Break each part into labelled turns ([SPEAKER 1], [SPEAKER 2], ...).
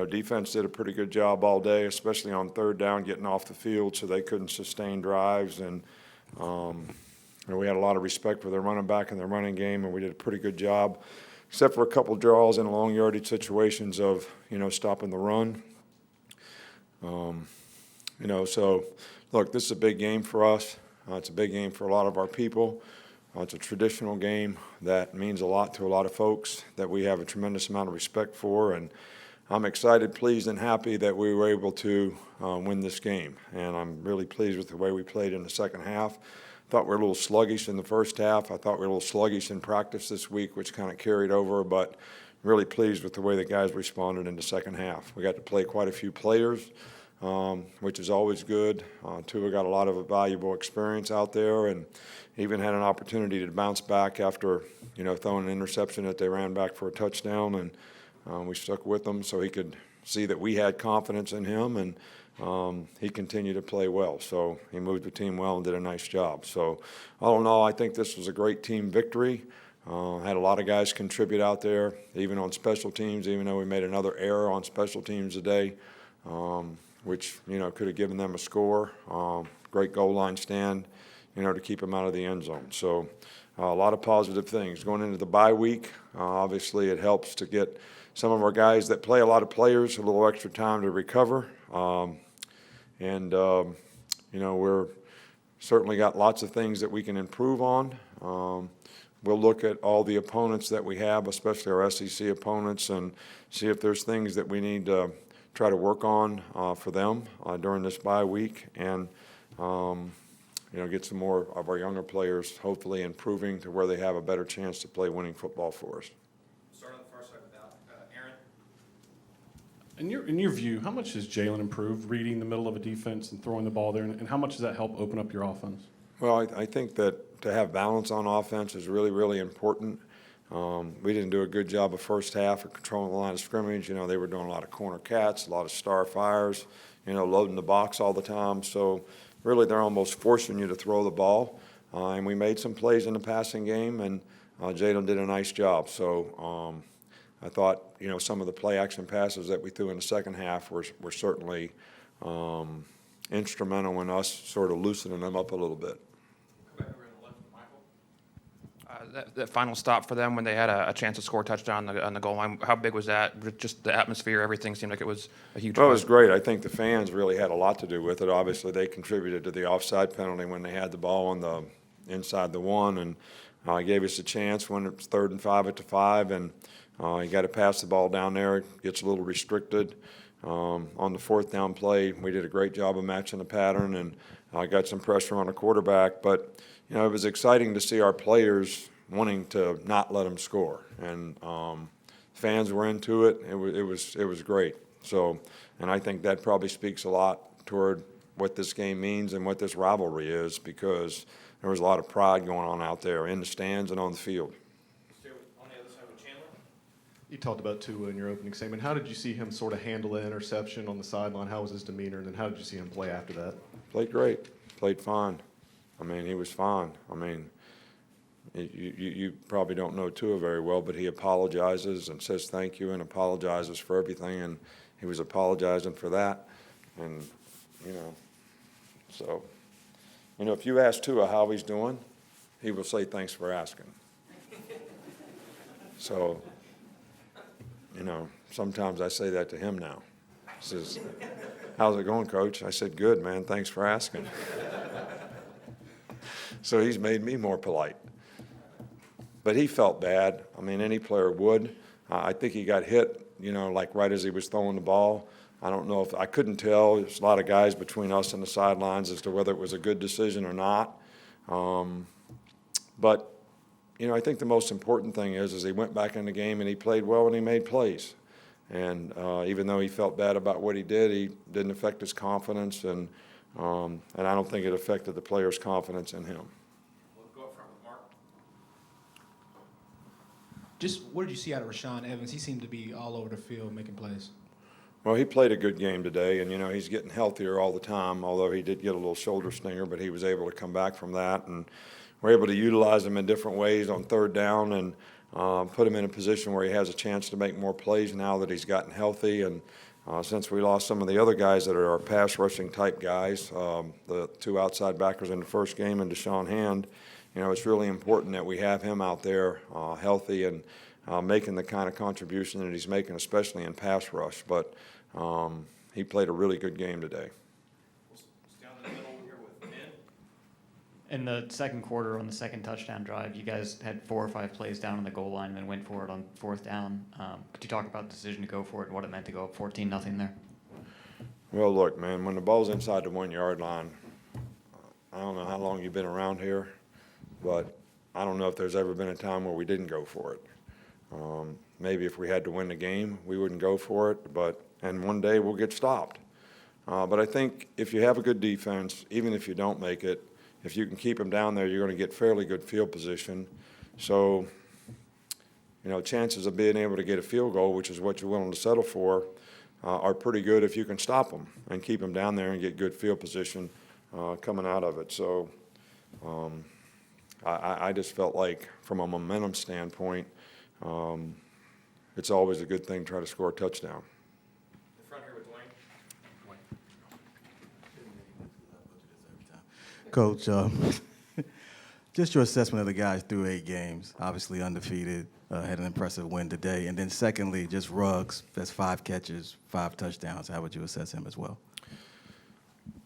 [SPEAKER 1] defense did a pretty good job all day, especially on third down, getting off the field so they couldn't sustain drives. And we had a lot of respect for their running back and their running game, and we did a pretty good job, except for a couple draws in long yardage situations of, stopping the run. So, look, this is a big game for us. It's a big game for a lot of our people. It's a traditional game that means a lot to a lot of folks that we have a tremendous amount of respect for, and I'm excited, pleased, and happy that we were able to win this game. And I'm really pleased with the way we played in the second half. Thought we were a little sluggish in the first half. I thought we were a little sluggish in practice this week, which kind of carried over, but really pleased with the way the guys responded in the second half. We got to play quite a few players, which is always good. Tua got a lot of valuable experience out there, and even had an opportunity to bounce back after, throwing an interception that they ran back for a touchdown, and we stuck with him so he could see that we had confidence in him, and he continued to play well. So he moved the team well and did a nice job. So all in all, I think this was a great team victory. Had a lot of guys contribute out there, even on special teams, even though we made another error on special teams today, which, could have given them a score. Great goal line stand, to keep them out of the end zone. So a lot of positive things. Going into the bye week, obviously it helps to get some of our guys that play a lot of players a little extra time to recover. We're certainly got lots of things that we can improve on. We'll look at all the opponents that we have, especially our SEC opponents, and see if there's things that we need to try to work on for them during this bye week, and get some more of our younger players hopefully improving to where they have a better chance to play winning football for us.
[SPEAKER 2] Start on the far side without Aaron.
[SPEAKER 3] In your view, how much has Jalen improved reading the middle of a defense and throwing the ball there, and how much does that help open up your offense?
[SPEAKER 1] Well, I think that to have balance on offense is really, really important. We didn't do a good job of first half of controlling the line of scrimmage. They were doing a lot of corner cats, a lot of star fires, loading the box all the time. So really they're almost forcing you to throw the ball. And we made some plays in the passing game, and Jalen did a nice job. So I thought, some of the play action passes that we threw in the second half were certainly instrumental in us sort of loosening them up a little bit.
[SPEAKER 2] That final stop for them when they had a chance to score a touchdown on the goal line, how big was that? Just the atmosphere, everything seemed like it was a huge
[SPEAKER 1] Well, it was great. I think the fans really had a lot to do with it. Obviously, they contributed to the offside penalty when they had the ball on the inside the one, and gave us a chance when it was 3rd and 5 at the 5, and you got to pass the ball down there. It gets a little restricted. On the 4th down play, we did a great job of matching the pattern, and got some pressure on the quarterback. But, it was exciting to see our players wanting to not let them score, and fans were into it. It was great. So, and I think that probably speaks a lot toward what this game means and what this rivalry is, because there was a lot of pride going on out there in the stands and on the field.
[SPEAKER 2] On the other side with Chandler.
[SPEAKER 4] You talked about Tua in your opening statement. How did you see him sort of handle the interception on the sideline? How was his demeanor, and then how did you see him play after that?
[SPEAKER 1] Played great. Played fine. He was fine. You probably don't know Tua very well, but he apologizes and says thank you and apologizes for everything, and he was apologizing for that. And, so, if you ask Tua how he's doing, he will say thanks for asking. So, sometimes I say that to him now. He says, how's it going, Coach? I said, good, man, thanks for asking. So he's made me more polite. But he felt bad. Any player would. I think he got hit, like right as he was throwing the ball. I don't know I couldn't tell. There's a lot of guys between us and the sidelines as to whether it was a good decision or not. But, I think the most important thing is he went back in the game and he played well and he made plays. And even though he felt bad about what he didn't affect his confidence, and I don't think it affected the players' confidence in him.
[SPEAKER 5] Just what did you see out of Rashaan Evans? He seemed to be all over the field making plays.
[SPEAKER 1] Well, he played a good game today, and, he's getting healthier all the time, although he did get a little shoulder stinger, but he was able to come back from that. And we're able to utilize him in different ways on 3rd down, and put him in a position where he has a chance to make more plays now that he's gotten healthy. And since we lost some of the other guys that are our pass rushing type guys, the two outside backers in the first game and Deshaun Hand, it's really important that we have him out there healthy and making the kind of contribution that he's making, especially in pass rush. But he played a really good game today.
[SPEAKER 6] In the second quarter, on the second touchdown drive, you guys had 4 or 5 plays down on the goal line and then went for it on fourth down. Could you talk about the decision to go for it and what it meant to go up 14-0 there?
[SPEAKER 1] Well, look, man, when the ball's inside the 1-yard line, I don't know how long you've been around here, but I don't know if there's ever been a time where we didn't go for it. Maybe if we had to win the game, we wouldn't go for it, and one day we'll get stopped. But I think if you have a good defense, even if you don't make it, if you can keep them down there, you're going to get fairly good field position. So, chances of being able to get a field goal, which is what you're willing to settle for, are pretty good if you can stop them and keep them down there and get good field position coming out of it. So I just felt like from a momentum standpoint, it's always a good thing to try to score a touchdown.
[SPEAKER 2] The front here with Dwayne.
[SPEAKER 7] Coach, just your assessment of the guys through 8 games, obviously undefeated, had an impressive win today. And then secondly, just Ruggs, that's 5 catches, 5 touchdowns. How would you assess him as well?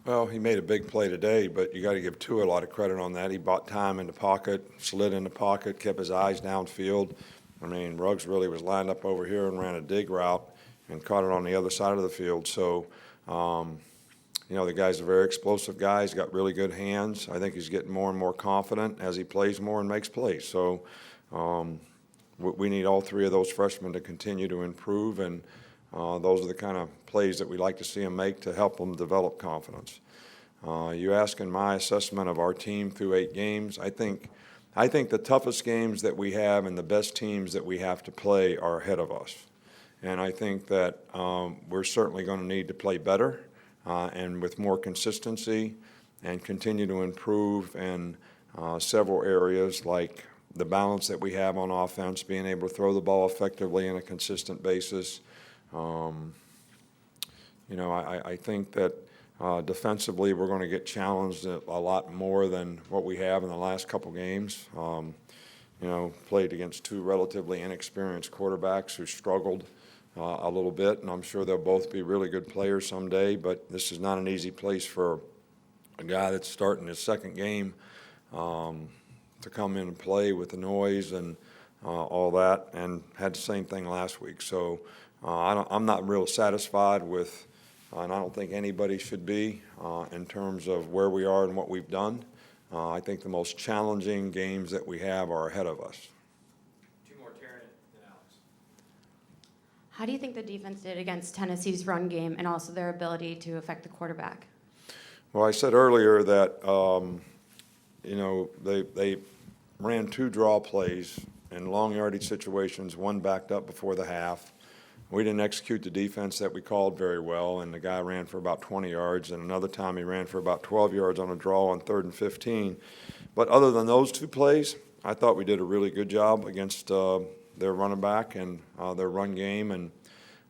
[SPEAKER 1] Well, he made a big play today, but you got to give Tua a lot of credit on that. He bought time in the pocket, slid in the pocket, kept his eyes downfield. I mean, Ruggs really was lined up over here and ran a dig route and caught it on the other side of the field. So, the guy's a very explosive guy. He's got really good hands. I think he's getting more and more confident as he plays more and makes plays. So we need all 3 of those freshmen to continue to improve, and those are the kind of plays that we like to see them make to help them develop confidence. You asking my assessment of our team through 8 games, I think the toughest games that we have and the best teams that we have to play are ahead of us. And I think that we're certainly going to need to play better and with more consistency and continue to improve in several areas like the balance that we have on offense, being able to throw the ball effectively on a consistent basis. I think that defensively we're going to get challenged a lot more than what we have in the last couple games. Played against 2 relatively inexperienced quarterbacks who struggled a little bit, and I'm sure they'll both be really good players someday, but this is not an easy place for a guy that's starting his second game to come in and play with the noise and all that, and had the same thing last week. So I'm not real satisfied with, and I don't think anybody should be, in terms of where we are and what we've done. I think the most challenging games that we have are ahead of us.
[SPEAKER 2] 2 more, Taryn and Alex.
[SPEAKER 8] How do you think the defense did against Tennessee's run game and also their ability to affect the quarterback?
[SPEAKER 1] Well, I said earlier that, they ran 2 draw plays in long yardage situations, one backed up before the half. We didn't execute the defense that we called very well, and the guy ran for about 20 yards, and another time he ran for about 12 yards on a draw on 3rd and 15. But other than those 2 plays, I thought we did a really good job against their running back and their run game, and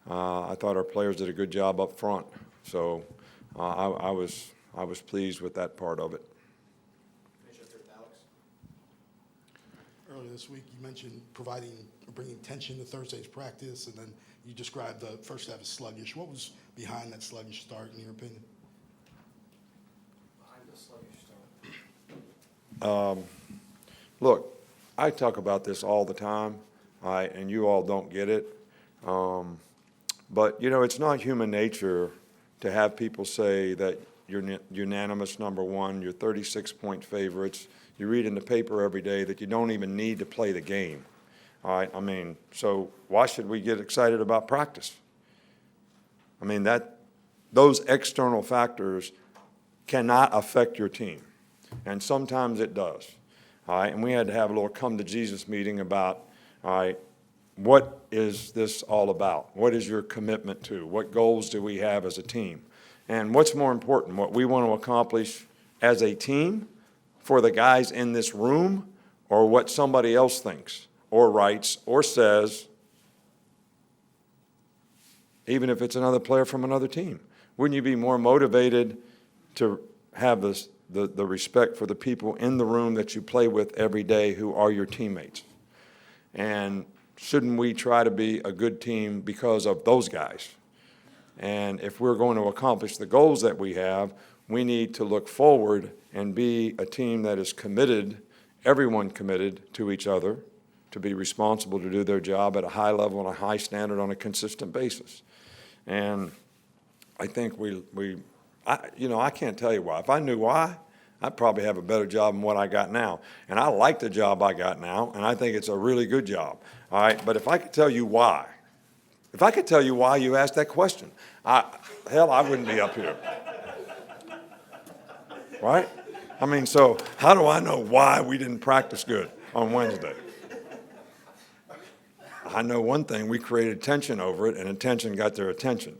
[SPEAKER 1] I thought our players did a good job up front. So I was pleased with that part of it.
[SPEAKER 9] Earlier this week, you mentioned bringing tension to Thursday's practice, and then you described the first half as sluggish. What was behind that sluggish start, in your opinion?
[SPEAKER 2] Behind the sluggish start.
[SPEAKER 1] Look, I talk about this all the time, and you all don't get it. But, it's not human nature to have people say that you're unanimous number 1, you're 36-point favorites. You read in the paper every day that you don't even need to play the game. All right, so why should we get excited about practice? Those external factors cannot affect your team, and sometimes it does. All right, and we had to have a little come to Jesus meeting about, all right, what is this all about? What is your commitment to? What goals do we have as a team? And what's more important, what we want to accomplish as a team for the guys in this room, or what somebody else thinks, or writes or says, even if it's another player from another team? Wouldn't you be more motivated to have the respect for the people in the room that you play with every day who are your teammates? And shouldn't we try to be a good team because of those guys? And if we're going to accomplish the goals that we have, we need to look forward and be a team that is committed, everyone committed to each other, to be responsible to do their job at a high level and a high standard on a consistent basis. And I think I can't tell you why. If I knew why, I'd probably have a better job than what I got now. And I like the job I got now, and I think it's a really good job. All right, but if I could tell you why you asked that question, I wouldn't be up here. Right? I mean, so how do I know why we didn't practice good on Wednesday? I know one thing, we created tension over it, and attention got their attention.